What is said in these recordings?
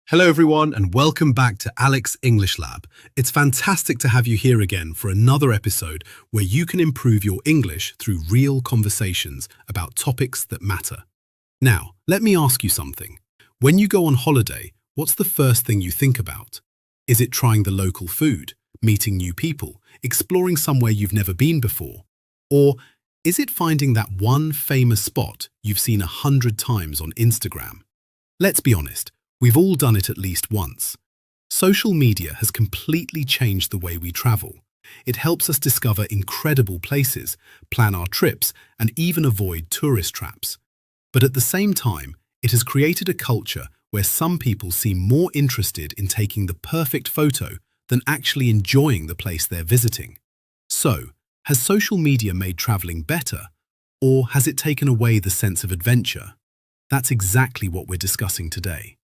Hello, everyone, and welcome back to Alex English Lab. It's fantastic to have you here again for another episode where you can improve your English through real conversations about topics that matter. Now, let me ask you something. When you go on holiday, what's the first thing you think about? Is it trying the local food, meeting new people, exploring somewhere you've never been before? Or is it finding that one famous spot you've seen 100 times on Instagram? Let's be honest. We've all done it at least once. Social media has completely changed the way we travel. It helps us discover incredible places, plan our trips, and even avoid tourist traps. But at the same time, it has created a culture where some people seem more interested in taking the perfect photo than actually enjoying the place they're visiting. So, has social media made traveling better, or has it taken away the sense of adventure? That's exactly what we're discussing today.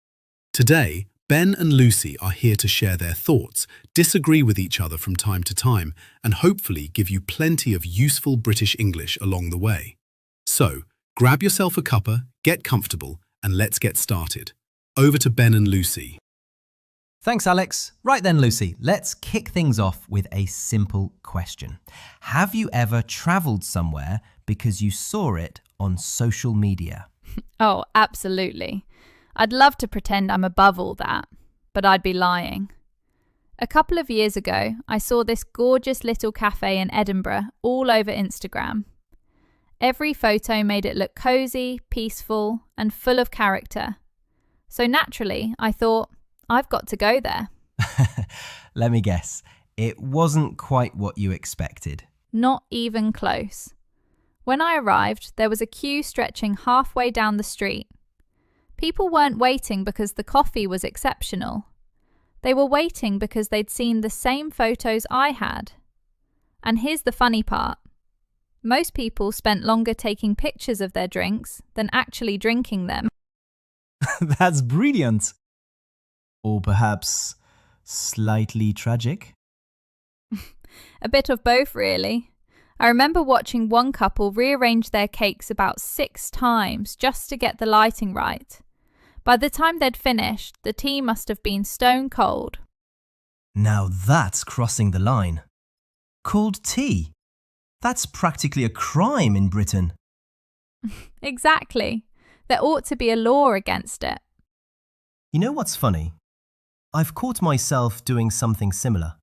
Today, Ben and Lucy are here to share their thoughts, disagree with each other from time to time, and hopefully give you plenty of useful British English along the way. So, grab yourself a cuppa, get comfortable, and let's get started. Over to Ben and Lucy. Thanks, Alex. Right then, Lucy, let's kick things off with a simple question. Have you ever travelled somewhere because you saw it on social media? Oh, absolutely. I'd love to pretend I'm above all that, but I'd be lying. A couple of years ago, I saw this gorgeous little cafe in Edinburgh all over Instagram. Every photo made it look cosy, peaceful, and full of character. So naturally, I thought, I've got to go there. Let me guess, it wasn't quite what you expected. Not even close. When I arrived, there was a queue stretching halfway down the street. People weren't waiting because the coffee was exceptional. They were waiting because they'd seen the same photos I had. And here's the funny part. Most people spent longer taking pictures of their drinks than actually drinking them. That's brilliant. Or perhaps slightly tragic? A bit of both, really. I remember watching one couple rearrange their cakes about 6 times just to get the lighting right. By the time they'd finished, the tea must have been stone cold. Now that's crossing the line. Cold tea? That's practically a crime in Britain. Exactly. There ought to be a law against it. You know what's funny? I've caught myself doing something similar.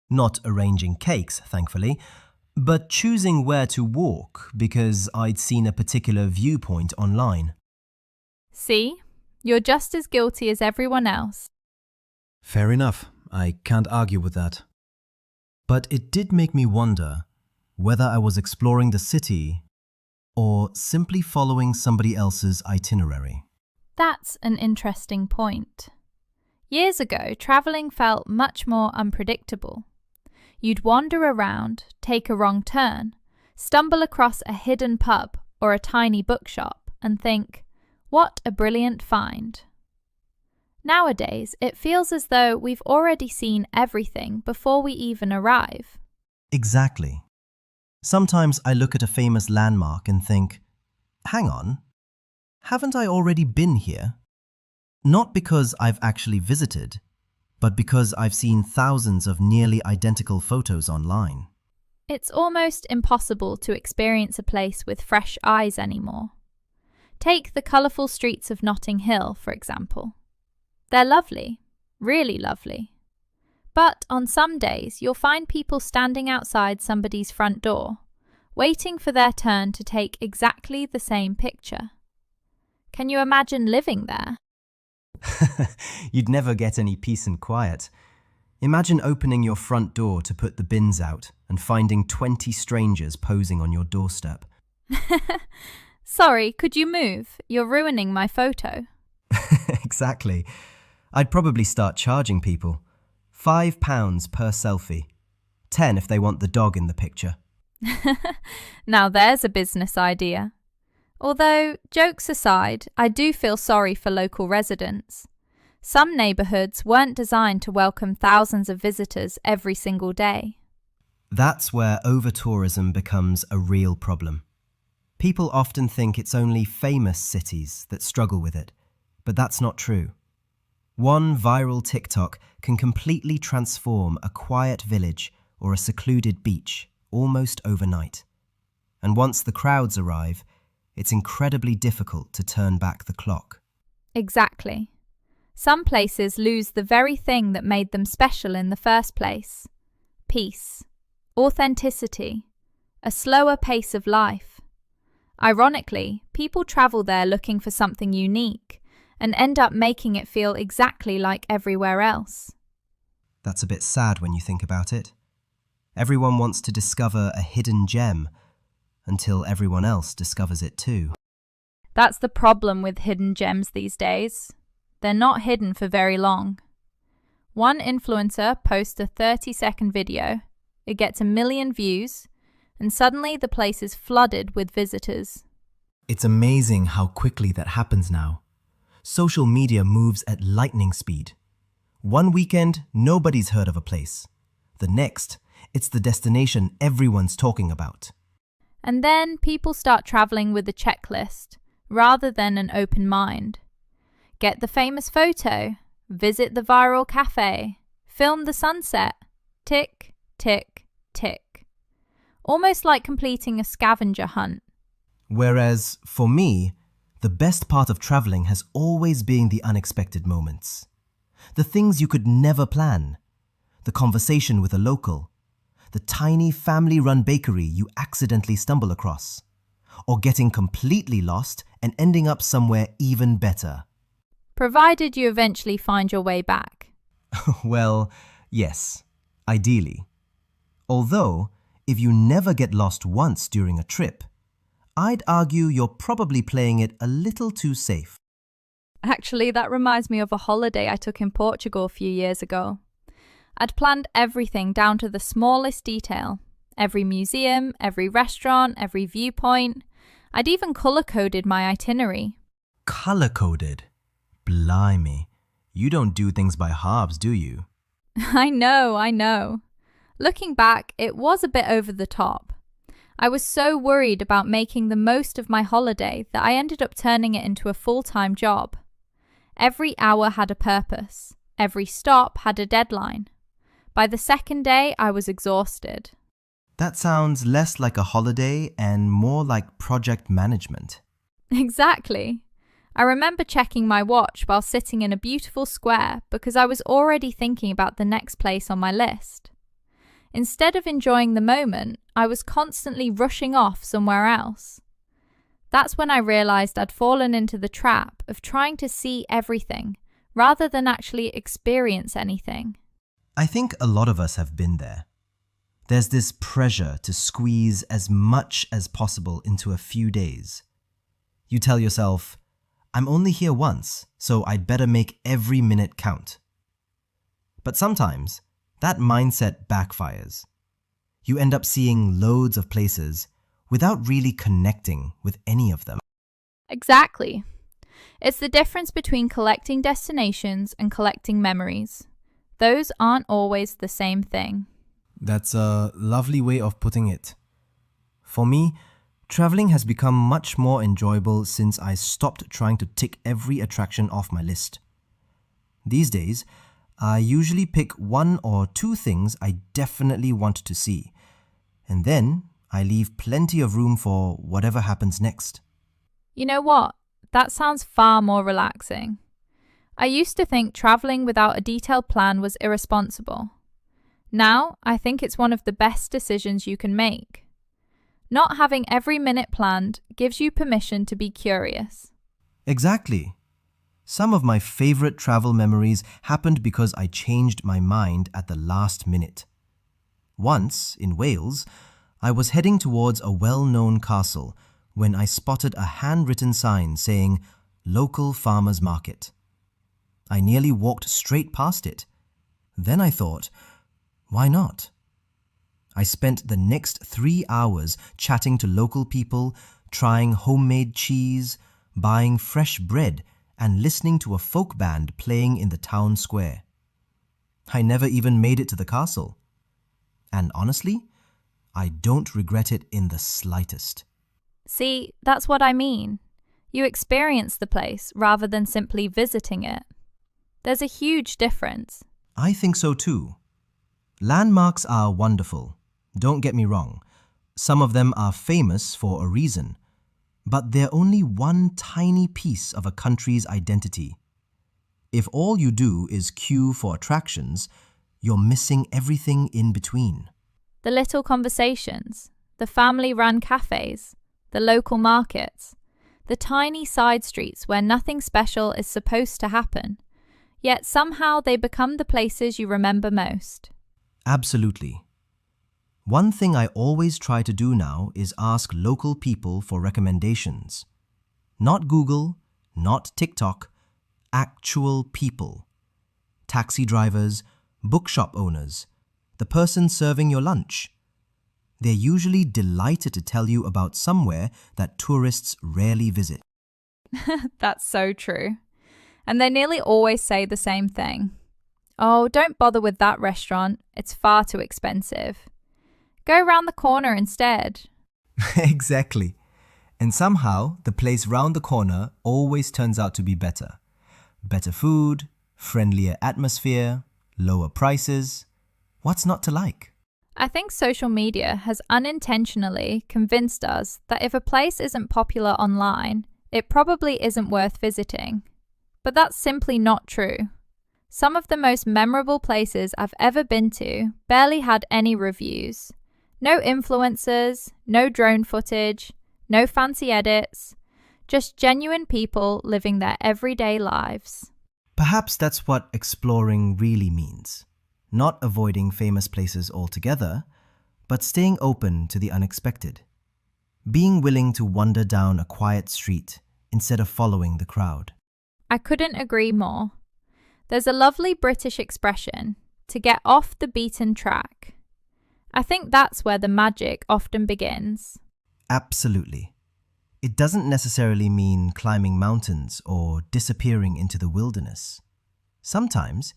Not arranging cakes, thankfully, but choosing where to walk because I'd seen a particular viewpoint online. See? You're just as guilty as everyone else. Fair enough. I can't argue with that. But it did make me wonder whether I was exploring the city or simply following somebody else's itinerary. That's an interesting point. Years ago, travelling felt much more unpredictable. You'd wander around, take a wrong turn, stumble across a hidden pub or a tiny bookshop and think, what a brilliant find. Nowadays, it feels as though we've already seen everything before we even arrive. Exactly. Sometimes I look at a famous landmark and think, hang on, haven't I already been here? Not because I've actually visited, but because I've seen thousands of nearly identical photos online. It's almost impossible to experience a place with fresh eyes anymore. Take the colourful streets of Notting Hill, for example. They're lovely, really lovely. But on some days, you'll find people standing outside somebody's front door, waiting for their turn to take exactly the same picture. Can you imagine living there? You'd never get any peace and quiet. Imagine opening your front door to put the bins out and finding 20 strangers posing on your doorstep. Sorry, could you move? You're ruining my photo. Exactly. I'd probably start charging people. £5 per selfie. 10 if they want the dog in the picture. Now there's a business idea. Although, jokes aside, I do feel sorry for local residents. Some neighbourhoods weren't designed to welcome thousands of visitors every single day. That's where over-tourism becomes a real problem. People often think it's only famous cities that struggle with it, but that's not true. One viral TikTok can completely transform a quiet village or a secluded beach almost overnight. And once the crowds arrive, it's incredibly difficult to turn back the clock. Exactly. Some places lose the very thing that made them special in the first place. Peace, authenticity, a slower pace of life. Ironically, people travel there looking for something unique and end up making it feel exactly like everywhere else. That's a bit sad when you think about it. Everyone wants to discover a hidden gem until everyone else discovers it too. That's the problem with hidden gems these days. They're not hidden for very long. One influencer posts a 30-second video, it gets 1 million views, and suddenly the place is flooded with visitors. It's amazing how quickly that happens now. Social media moves at lightning speed. One weekend, nobody's heard of a place. The next, it's the destination everyone's talking about. And then people start traveling with a checklist rather than an open mind. Get the famous photo, visit the viral cafe, film the sunset. Tick, tick, tick. Almost like completing a scavenger hunt. Whereas, for me, the best part of traveling has always been the unexpected moments. The things you could never plan. The conversation with a local. The tiny family-run bakery you accidentally stumble across. Or getting completely lost and ending up somewhere even better. Provided you eventually find your way back. Well, yes, ideally. Although, if you never get lost once during a trip, I'd argue you're probably playing it a little too safe. Actually, that reminds me of a holiday I took in Portugal a few years ago. I'd planned everything down to the smallest detail. Every museum, every restaurant, every viewpoint. I'd even colour-coded my itinerary. Colour-coded? Blimey. You don't do things by halves, do you? I know. Looking back, it was a bit over the top. I was so worried about making the most of my holiday that I ended up turning it into a full-time job. Every hour had a purpose. Every stop had a deadline. By the second day, I was exhausted. That sounds less like a holiday and more like project management. Exactly. I remember checking my watch while sitting in a beautiful square because I was already thinking about the next place on my list. Instead of enjoying the moment, I was constantly rushing off somewhere else. That's when I realized I'd fallen into the trap of trying to see everything rather than actually experience anything. I think a lot of us have been there. There's this pressure to squeeze as much as possible into a few days. You tell yourself, I'm only here once, so I'd better make every minute count. But sometimes, that mindset backfires. You end up seeing loads of places without really connecting with any of them. Exactly. It's the difference between collecting destinations and collecting memories. Those aren't always the same thing. That's a lovely way of putting it. For me, traveling has become much more enjoyable since I stopped trying to tick every attraction off my list. These days, I usually pick 1 or 2 things I definitely want to see, and then I leave plenty of room for whatever happens next. You know what? That sounds far more relaxing. I used to think traveling without a detailed plan was irresponsible. Now, I think it's one of the best decisions you can make. Not having every minute planned gives you permission to be curious. Exactly. Some of my favorite travel memories happened because I changed my mind at the last minute. Once, in Wales, I was heading towards a well-known castle when I spotted a handwritten sign saying, "Local Farmers Market." I nearly walked straight past it. Then I thought, why not? I spent the next 3 hours chatting to local people, trying homemade cheese, buying fresh bread, and listening to a folk band playing in the town square. I never even made it to the castle. And honestly, I don't regret it in the slightest. See, that's what I mean. You experience the place rather than simply visiting it. There's a huge difference. I think so too. Landmarks are wonderful. Don't get me wrong. Some of them are famous for a reason, but they're only one tiny piece of a country's identity. If all you do is queue for attractions, you're missing everything in between. The little conversations, the family-run cafes, the local markets, the tiny side streets where nothing special is supposed to happen, yet somehow they become the places you remember most. Absolutely. One thing I always try to do now is ask local people for recommendations. Not Google, not TikTok, actual people. Taxi drivers, bookshop owners, the person serving your lunch. They're usually delighted to tell you about somewhere that tourists rarely visit. That's so true. And they nearly always say the same thing. Oh, don't bother with that restaurant. It's far too expensive. Go round the corner instead. Exactly. And somehow, the place round the corner always turns out to be better. Better food, friendlier atmosphere, lower prices. What's not to like? I think social media has unintentionally convinced us that if a place isn't popular online, it probably isn't worth visiting. But that's simply not true. Some of the most memorable places I've ever been to barely had any reviews. No influencers, no drone footage, no fancy edits, just genuine people living their everyday lives. Perhaps that's what exploring really means. Not avoiding famous places altogether, but staying open to the unexpected. Being willing to wander down a quiet street instead of following the crowd. I couldn't agree more. There's a lovely British expression, to get off the beaten track. I think that's where the magic often begins. Absolutely. It doesn't necessarily mean climbing mountains or disappearing into the wilderness. Sometimes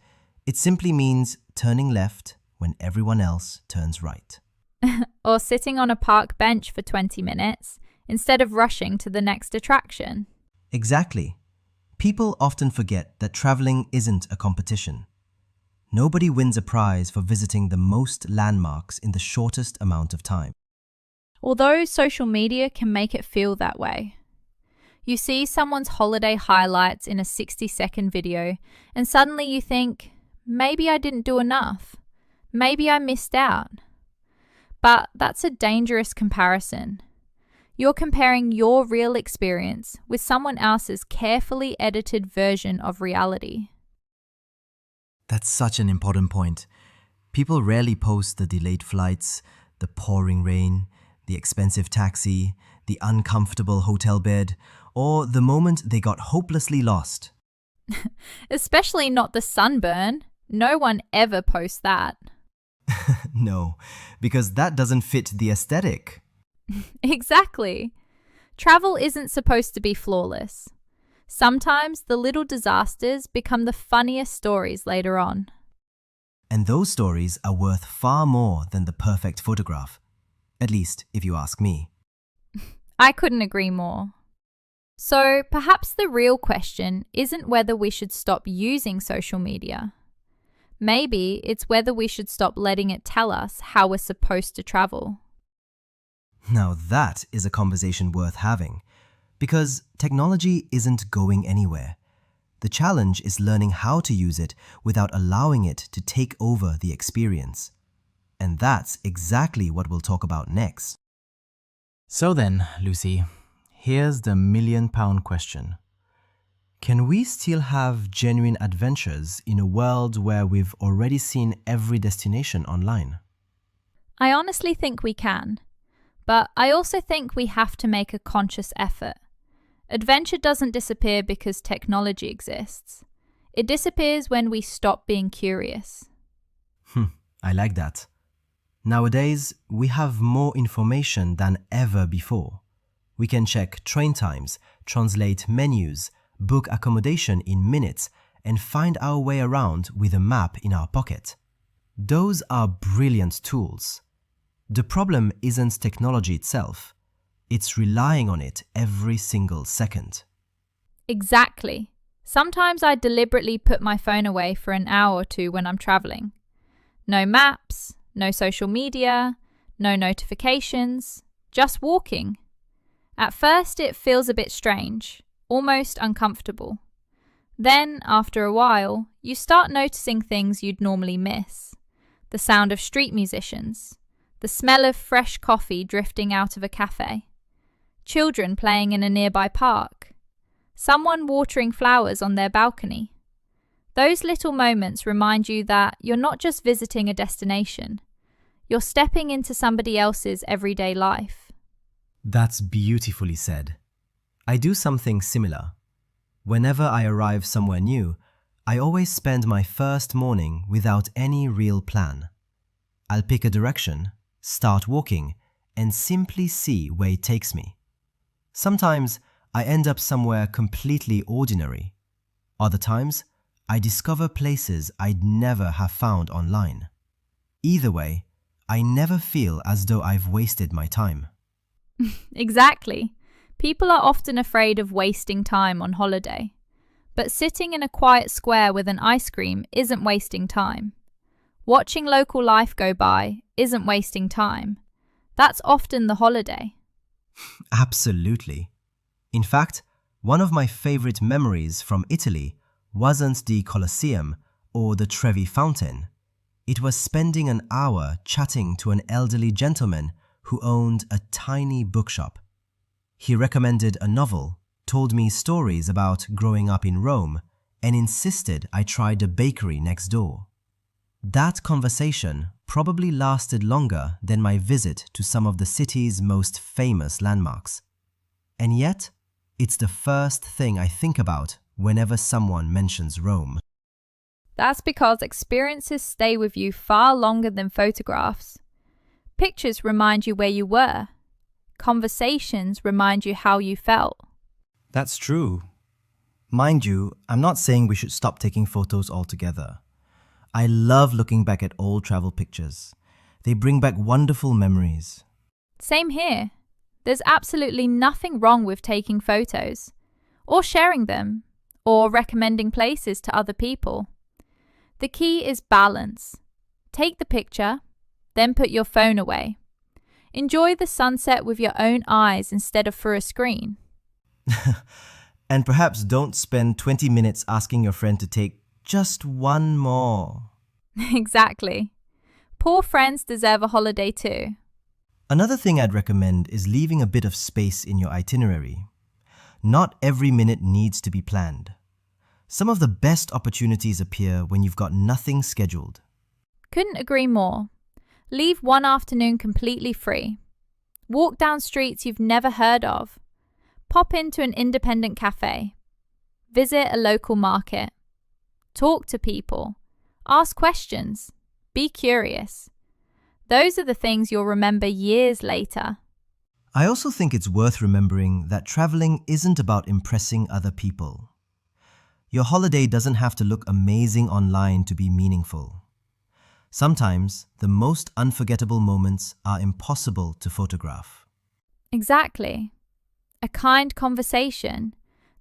it simply means turning left when everyone else turns right. Or sitting on a park bench for 20 minutes instead of rushing to the next attraction. Exactly. People often forget that traveling isn't a competition. Nobody wins a prize for visiting the most landmarks in the shortest amount of time. Although social media can make it feel that way. You see someone's holiday highlights in a 60-second video and suddenly you think, maybe I didn't do enough. Maybe I missed out. But that's a dangerous comparison. You're comparing your real experience with someone else's carefully edited version of reality. That's such an important point. People rarely post the delayed flights, the pouring rain, the expensive taxi, the uncomfortable hotel bed, or the moment they got hopelessly lost. Especially not the sunburn. No one ever posts that. No, because that doesn't fit the aesthetic. Exactly. Travel isn't supposed to be flawless. Sometimes the little disasters become the funniest stories later on. And those stories are worth far more than the perfect photograph. At least, if you ask me. I couldn't agree more. So perhaps the real question isn't whether we should stop using social media. Maybe it's whether we should stop letting it tell us how we're supposed to travel. Now that is a conversation worth having, because technology isn't going anywhere. The challenge is learning how to use it without allowing it to take over the experience. And that's exactly what we'll talk about next. So then, Lucy, here's the million-pound question. Can we still have genuine adventures in a world where we've already seen every destination online? I honestly think we can, but I also think we have to make a conscious effort. Adventure doesn't disappear because technology exists. It disappears when we stop being curious. I like that. Nowadays, we have more information than ever before. We can check train times, translate menus, book accommodation in minutes, and find our way around with a map in our pocket. Those are brilliant tools. The problem isn't technology itself. It's relying on it every single second. Exactly. Sometimes I deliberately put my phone away for an hour or two when I'm traveling. No maps, no social media, no notifications, just walking. At first it feels a bit strange, almost uncomfortable. Then, after a while, you start noticing things you'd normally miss. The sound of street musicians, the smell of fresh coffee drifting out of a cafe, children playing in a nearby park, someone watering flowers on their balcony. Those little moments remind you that you're not just visiting a destination, you're stepping into somebody else's everyday life. That's beautifully said. I do something similar. Whenever I arrive somewhere new, I always spend my first morning without any real plan. I'll pick a direction, start walking, and simply see where it takes me. Sometimes I end up somewhere completely ordinary. Other times, I discover places I'd never have found online. Either way, I never feel as though I've wasted my time. Exactly. People are often afraid of wasting time on holiday. But sitting in a quiet square with an ice cream isn't wasting time. Watching local life go by isn't wasting time. That's often the holiday. Absolutely. In fact, one of my favorite memories from Italy wasn't the Colosseum or the Trevi Fountain. It was spending an hour chatting to an elderly gentleman who owned a tiny bookshop. He recommended a novel, told me stories about growing up in Rome, and insisted I try the bakery next door. That conversation probably lasted longer than my visit to some of the city's most famous landmarks. And yet, it's the first thing I think about whenever someone mentions Rome. That's because experiences stay with you far longer than photographs. Pictures remind you where you were. Conversations remind you how you felt. That's true. Mind you, I'm not saying we should stop taking photos altogether. I love looking back at old travel pictures. They bring back wonderful memories. Same here. There's absolutely nothing wrong with taking photos, or sharing them, or recommending places to other people. The key is balance. Take the picture, then put your phone away. Enjoy the sunset with your own eyes instead of through a screen. And perhaps don't spend 20 minutes asking your friend to take just one more. Exactly. Poor friends deserve a holiday too. Another thing I'd recommend is leaving a bit of space in your itinerary. Not every minute needs to be planned. Some of the best opportunities appear when you've got nothing scheduled. Couldn't agree more. Leave one afternoon completely free. Walk down streets you've never heard of. Pop into an independent cafe. Visit a local market. Talk to people. Ask questions. Be curious. Those are the things you'll remember years later. I also think it's worth remembering that traveling isn't about impressing other people. Your holiday doesn't have to look amazing online to be meaningful. Sometimes, the most unforgettable moments are impossible to photograph. Exactly. A kind conversation,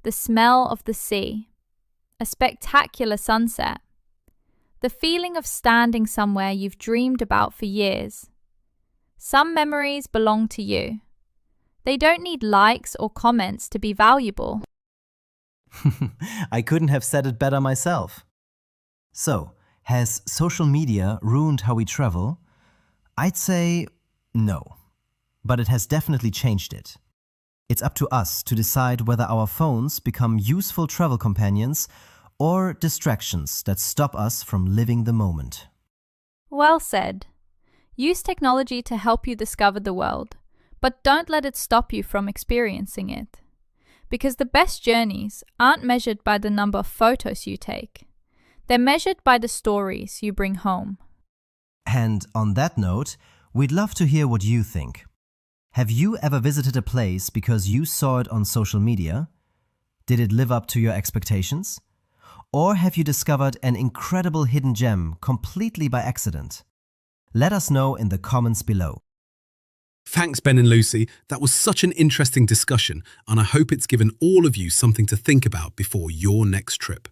the smell of the sea, a spectacular sunset, the feeling of standing somewhere you've dreamed about for years. Some memories belong to you. They don't need likes or comments to be valuable. I couldn't have said it better myself. So, has social media ruined how we travel? I'd say no, but it has definitely changed it. It's up to us to decide whether our phones become useful travel companions or distractions that stop us from living the moment. Well said. Use technology to help you discover the world, but don't let it stop you from experiencing it. Because the best journeys aren't measured by the number of photos you take. They're measured by the stories you bring home. And on that note, we'd love to hear what you think. Have you ever visited a place because you saw it on social media? Did it live up to your expectations? Or have you discovered an incredible hidden gem completely by accident? Let us know in the comments below. Thanks, Ben and Lucy. That was such an interesting discussion, and I hope it's given all of you something to think about before your next trip.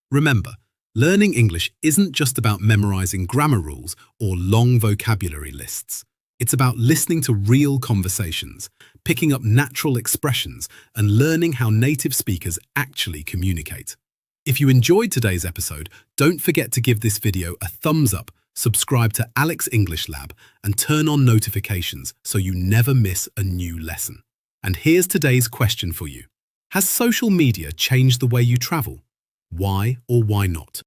Remember, learning English isn't just about memorizing grammar rules or long vocabulary lists. It's about listening to real conversations, picking up natural expressions, and learning how native speakers actually communicate. If you enjoyed today's episode, don't forget to give this video a thumbs up, subscribe to Alex English Lab, and turn on notifications so you never miss a new lesson. And here's today's question for you. Has social media changed the way you travel? Why or why not?